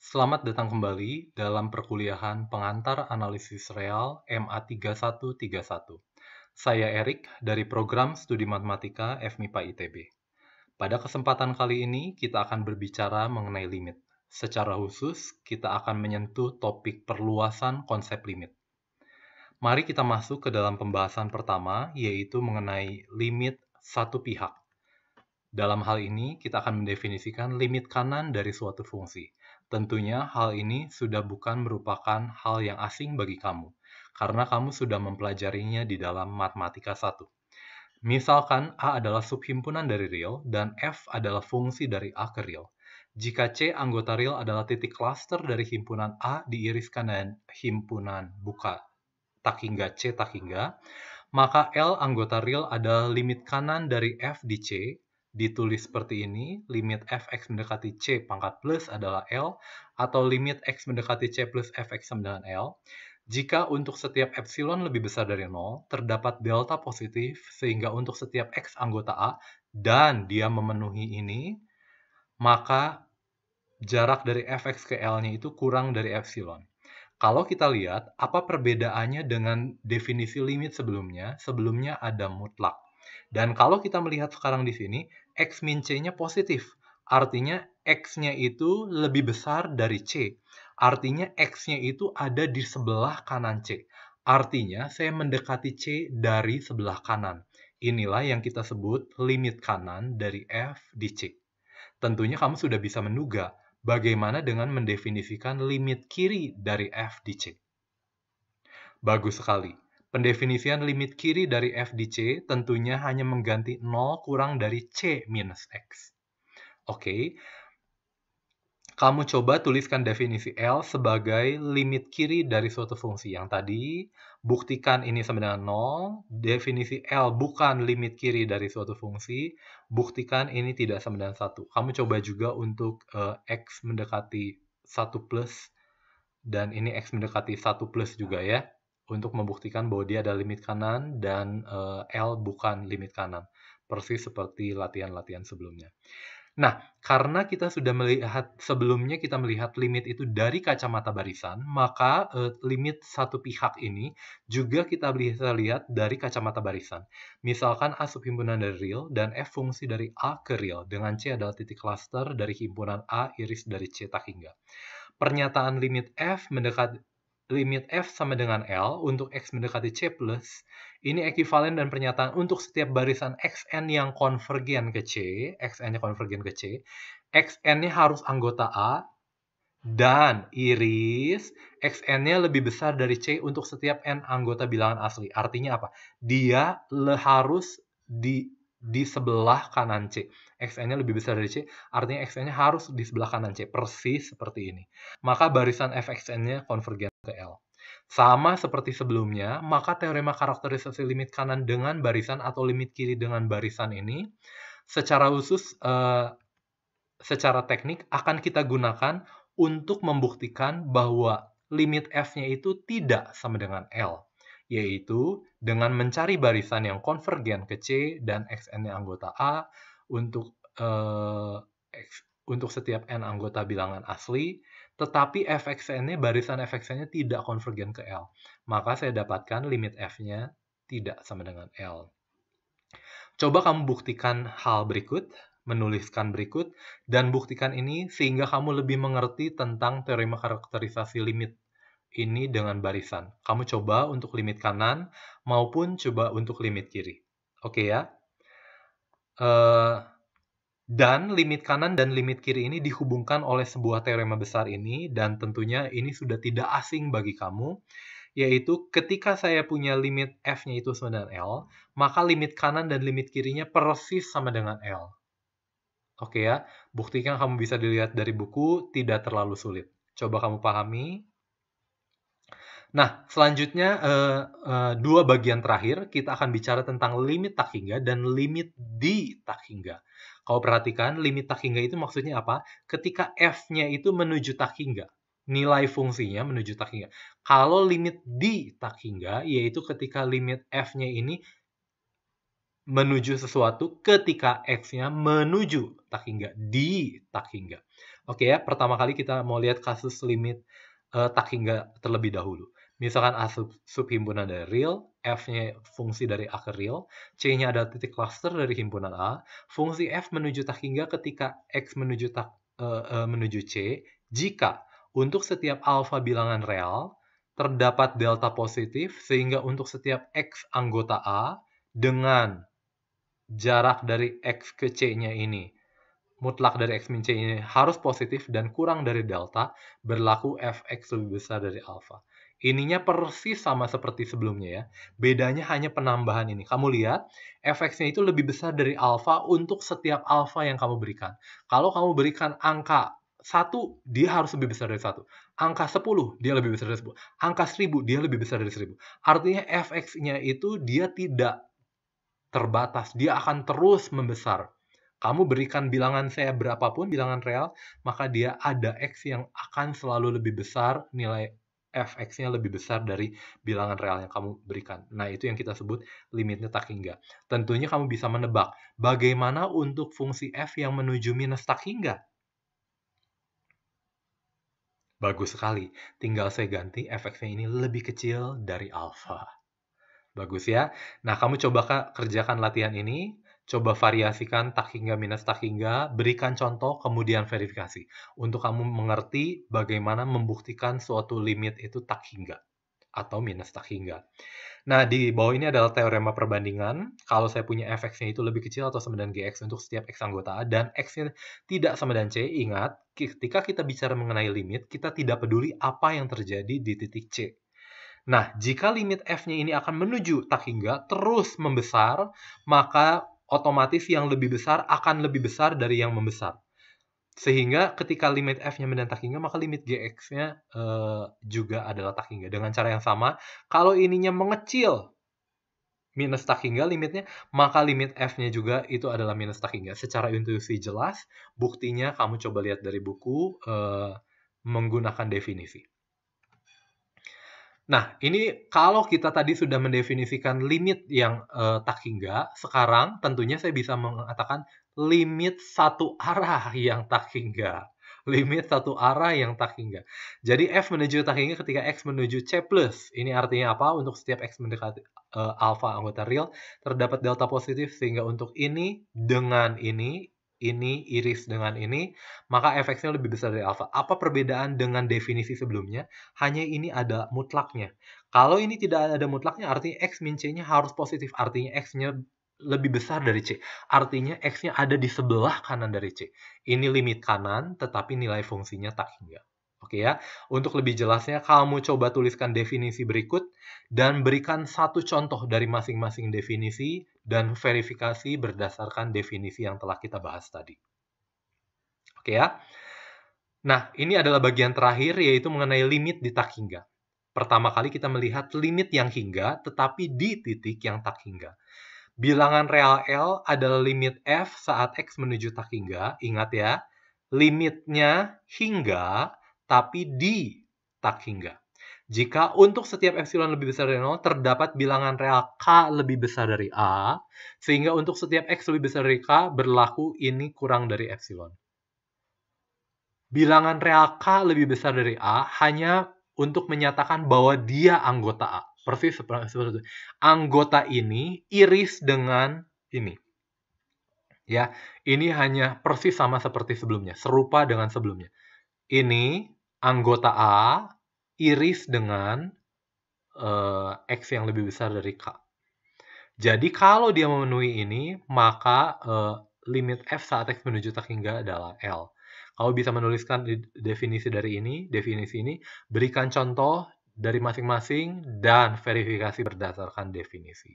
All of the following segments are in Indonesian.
Selamat datang kembali dalam perkuliahan Pengantar Analisis Real MA3131. Saya Erik dari Program Studi Matematika FMIPA ITB. Pada kesempatan kali ini kita akan berbicara mengenai limit. Secara khusus, kita akan menyentuh topik perluasan konsep limit. Mari kita masuk ke dalam pembahasan pertama, yaitu mengenai limit satu pihak. Dalam hal ini, kita akan mendefinisikan limit kanan dari suatu fungsi. Tentunya hal ini sudah bukan merupakan hal yang asing bagi kamu, karena kamu sudah mempelajarinya di dalam Matematika 1. Misalkan A adalah subhimpunan dari real, dan F adalah fungsi dari A ke real. Jika C anggota real adalah titik cluster dari himpunan A diiriskan dengan himpunan buka tak hingga C tak hingga, maka L anggota real adalah limit kanan dari F di C, ditulis seperti ini, limit fx mendekati C pangkat plus adalah L, atau limit x mendekati C plus fx sama dengan L. Jika untuk setiap epsilon lebih besar dari 0, terdapat delta positif, sehingga untuk setiap x anggota A, dan dia memenuhi ini, maka jarak dari fx ke L-nya itu kurang dari epsilon. Kalau kita lihat, apa perbedaannya dengan definisi limit sebelumnya? Sebelumnya ada mutlak. Dan kalau kita melihat sekarang di sini, x min c-nya positif. Artinya x-nya itu lebih besar dari c. Artinya x-nya itu ada di sebelah kanan c. Artinya saya mendekati c dari sebelah kanan. Inilah yang kita sebut limit kanan dari f di c. Tentunya kamu sudah bisa menduga bagaimana dengan mendefinisikan limit kiri dari f di c. Bagus sekali. Pendefinisian limit kiri dari f di c tentunya hanya mengganti 0 kurang dari c minus x. Oke. Kamu coba tuliskan definisi L sebagai limit kiri dari suatu fungsi. Yang tadi, buktikan ini sama dengan 0. Definisi L bukan limit kiri dari suatu fungsi. Buktikan ini tidak sama dengan 1. Kamu coba juga untuk X mendekati 1 plus. Dan ini X mendekati 1 plus juga ya. Untuk membuktikan bahwa dia ada limit kanan dan L bukan limit kanan. Persis seperti latihan-latihan sebelumnya. Nah, karena kita sudah melihat sebelumnya kita melihat limit itu dari kacamata barisan, maka limit satu pihak ini juga kita bisa lihat dari kacamata barisan. Misalkan A subhimpunan dari real dan F fungsi dari A ke real, dengan C adalah titik cluster dari himpunan A iris dari C tak hingga. Pernyataan limit F sama dengan L untuk X mendekati C plus, ini ekuivalen dan pernyataan untuk setiap barisan XN yang konvergen ke C, XN-nya konvergen ke C, XN-nya harus anggota A, dan iris XN-nya lebih besar dari C untuk setiap N anggota bilangan asli. Artinya apa? Dia harus di sebelah kanan C. XN-nya lebih besar dari C, artinya XN-nya harus di sebelah kanan C. Persis seperti ini. Maka barisan FXN-nya konvergen ke L. Sama seperti sebelumnya, maka teorema karakterisasi limit kanan dengan barisan atau limit kiri dengan barisan ini, secara khusus, secara teknik akan kita gunakan untuk membuktikan bahwa limit F-nya itu tidak sama dengan L, yaitu dengan mencari barisan yang konvergen ke C dan XN-nya anggota A untuk setiap N anggota bilangan asli, tetapi Fxn-nya, barisan Fxn-nya tidak konvergen ke L. Maka saya dapatkan limit F-nya tidak sama dengan L. Coba kamu buktikan hal berikut, menuliskan berikut, dan buktikan ini sehingga kamu lebih mengerti tentang teorema karakterisasi limit ini dengan barisan. Kamu coba untuk limit kanan maupun coba untuk limit kiri. Oke ya? Dan limit kanan dan limit kiri ini dihubungkan oleh sebuah teorema besar ini, dan tentunya ini sudah tidak asing bagi kamu, yaitu ketika saya punya limit F-nya itu sama dengan L, maka limit kanan dan limit kirinya persis sama dengan L. Oke ya, buktikan kamu bisa dilihat dari buku, tidak terlalu sulit. Coba kamu pahami. Nah, selanjutnya dua bagian terakhir kita akan bicara tentang limit tak hingga dan limit di tak hingga. Kalau perhatikan, limit tak hingga itu maksudnya apa? Ketika F-nya itu menuju tak hingga. Nilai fungsinya menuju tak hingga. Kalau limit di tak hingga, yaitu ketika limit F-nya ini menuju sesuatu ketika X-nya menuju tak hingga, di tak hingga. Oke ya, pertama kali kita mau lihat kasus limit tak hingga terlebih dahulu. Misalkan A subhimpunan dari real, F-nya fungsi dari A ke real, C-nya adalah titik cluster dari himpunan A, fungsi F menuju tak hingga ketika X menuju C, jika untuk setiap alfa bilangan real, terdapat delta positif, sehingga untuk setiap X anggota A, dengan jarak dari X ke C-nya ini mutlak dari X min C ini harus positif dan kurang dari delta, berlaku Fx lebih besar dari alfa. Ininya persis sama seperti sebelumnya ya. Bedanya hanya penambahan ini. Kamu lihat, Fx-nya itu lebih besar dari alfa untuk setiap alfa yang kamu berikan. Kalau kamu berikan angka 1, dia harus lebih besar dari 1. Angka 10, dia lebih besar dari 10. Angka 1000, dia lebih besar dari 1000. Artinya Fx-nya itu dia tidak terbatas. Dia akan terus membesar. Kamu berikan bilangan saya berapapun, bilangan real, maka dia ada X yang akan selalu lebih besar, nilai Fx-nya lebih besar dari bilangan real yang kamu berikan. Nah, itu yang kita sebut limitnya tak hingga. Tentunya kamu bisa menebak bagaimana untuk fungsi F yang menuju minus tak hingga. Bagus sekali, tinggal saya ganti Fx-nya ini lebih kecil dari alfa. Bagus ya. Nah, kamu coba kerjakan latihan ini. Coba variasikan tak hingga minus tak hingga, berikan contoh, kemudian verifikasi. Untuk kamu mengerti bagaimana membuktikan suatu limit itu tak hingga atau minus tak hingga. Nah, di bawah ini adalah teorema perbandingan. Kalau saya punya Fx-nya itu lebih kecil atau sama dengan Gx untuk setiap X anggota A, dan X-nya tidak sama dengan C, ingat, ketika kita bicara mengenai limit, kita tidak peduli apa yang terjadi di titik C. Nah, jika limit F-nya ini akan menuju tak hingga terus membesar, maka otomatis yang lebih besar akan lebih besar dari yang membesar. Sehingga ketika limit F-nya mendan tak hingga, maka limit Gx-nya juga adalah tak hingga. Dengan cara yang sama, kalau ininya mengecil minus tak hingga limitnya, maka limit F-nya juga itu adalah minus tak hingga. Secara intuisi jelas, buktinya kamu coba lihat dari buku menggunakan definisi. Nah, ini kalau kita tadi sudah mendefinisikan limit yang tak hingga, sekarang tentunya saya bisa mengatakan limit satu arah yang tak hingga. Limit satu arah yang tak hingga. Jadi F menuju tak hingga ketika X menuju C+. Ini artinya apa? Untuk setiap X mendekati alfa anggota real, terdapat delta positif, sehingga untuk ini dengan ini iris dengan ini, maka Fx-nya lebih besar dari alfa. Apa perbedaan dengan definisi sebelumnya? Hanya ini ada mutlaknya. Kalau ini tidak ada mutlaknya, artinya X min C-nya harus positif. Artinya X-nya lebih besar dari C. Artinya X-nya ada di sebelah kanan dari C. Ini limit kanan, tetapi nilai fungsinya tak hingga. Oke ya, untuk lebih jelasnya, kamu coba tuliskan definisi berikut dan berikan satu contoh dari masing-masing definisi dan verifikasi berdasarkan definisi yang telah kita bahas tadi. Oke ya. Nah, ini adalah bagian terakhir, yaitu mengenai limit di tak hingga. Pertama kali kita melihat limit yang hingga, tetapi di titik yang tak hingga. Bilangan real L adalah limit F saat X menuju tak hingga. Ingat ya, limitnya hingga, tapi di tak hingga. Jika untuk setiap epsilon lebih besar dari 0, terdapat bilangan real K lebih besar dari A, sehingga untuk setiap X lebih besar dari K, berlaku ini kurang dari epsilon. Bilangan real K lebih besar dari A hanya untuk menyatakan bahwa dia anggota A. Persis seperti itu. Anggota ini iris dengan ini. Ya, ini hanya persis sama seperti sebelumnya, serupa dengan sebelumnya. Ini anggota A iris dengan X yang lebih besar dari K. Jadi kalau dia memenuhi ini, maka limit F saat X menuju tak hingga adalah L. Kalau bisa menuliskan definisi dari ini, berikan contoh dari masing-masing dan verifikasi berdasarkan definisi.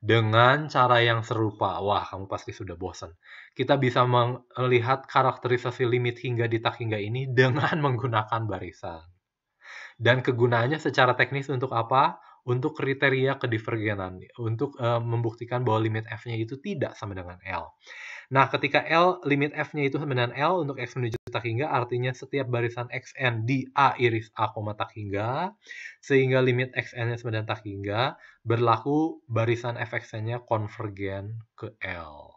Dengan cara yang serupa, wah kamu pasti sudah bosan. Kita bisa melihat karakterisasi limit hingga di tak hingga ini dengan menggunakan barisan. Dan kegunaannya secara teknis untuk apa? Untuk kriteria kedivergenan, untuk membuktikan bahwa limit F-nya itu tidak sama dengan L. Nah, ketika limit F-nya itu sama dengan L untuk X menuju tak hingga, artinya setiap barisan Xn di A iris A, tak hingga, sehingga limit Xn-nya sama dengan tak hingga, berlaku barisan Fxn-nya konvergen ke L.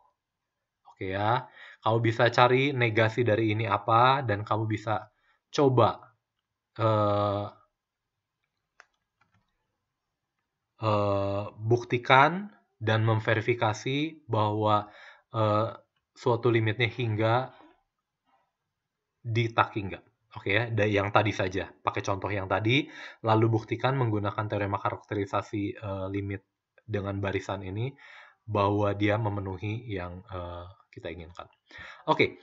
Oke ya. Kamu bisa cari negasi dari ini apa, dan kamu bisa coba buktikan dan memverifikasi bahwa suatu limitnya hingga di tak hingga. Oke ya, yang tadi saja, pakai contoh yang tadi, lalu buktikan menggunakan teorema karakterisasi limit dengan barisan ini, bahwa dia memenuhi yang kita inginkan. Oke,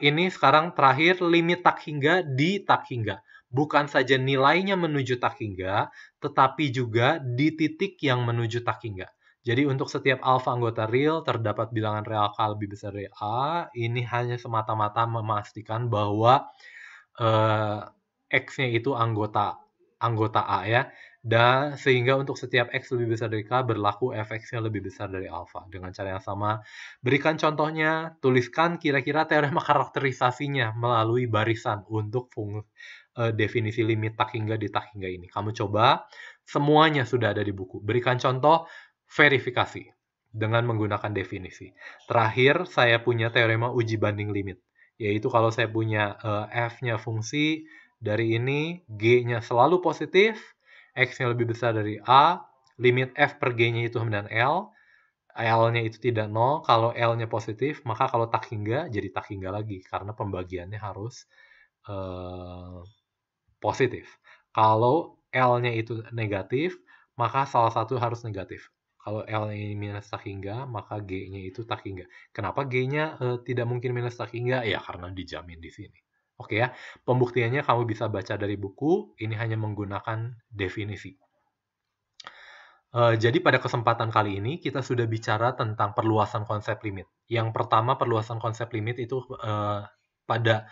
ini sekarang terakhir limit tak hingga di tak hingga. Bukan saja nilainya menuju tak hingga, tetapi juga di titik yang menuju tak hingga. Jadi untuk setiap alfa anggota real terdapat bilangan real K lebih besar dari A, ini hanya semata-mata memastikan bahwa X-nya itu anggota A ya. Dan sehingga untuk setiap X lebih besar dari K berlaku Fx-nya lebih besar dari alfa. Dengan cara yang sama, berikan contohnya, tuliskan kira-kira teorema karakterisasinya melalui barisan untuk definisi limit tak hingga di tak hingga ini. Kamu coba, semuanya sudah ada di buku. Berikan contoh, verifikasi dengan menggunakan definisi. Terakhir, saya punya teorema uji banding limit, yaitu kalau saya punya f-nya fungsi dari ini, g-nya selalu positif, x-nya lebih besar dari a, limit f per g-nya itu sama dengan L-nya itu tidak 0, kalau L-nya positif, maka kalau tak hingga, jadi tak hingga lagi, karena pembagiannya harus positif. Kalau L-nya itu negatif, maka salah satu harus negatif. Kalau L-nya ini minus tak hingga, maka G-nya itu tak hingga. Kenapa G-nya tidak mungkin minus tak hingga? Ya, karena dijamin di sini. Oke ya, pembuktiannya kamu bisa baca dari buku, ini hanya menggunakan definisi. Jadi pada kesempatan kali ini, kita sudah bicara tentang perluasan konsep limit. Yang pertama, perluasan konsep limit itu pada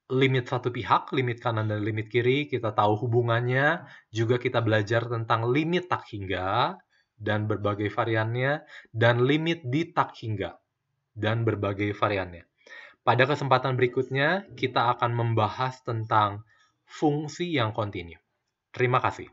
limit satu pihak, limit kanan dan limit kiri, kita tahu hubungannya, juga kita belajar tentang limit tak hingga dan berbagai variannya, dan limit di tak hingga dan berbagai variannya. Pada kesempatan berikutnya, kita akan membahas tentang fungsi yang kontinu. Terima kasih.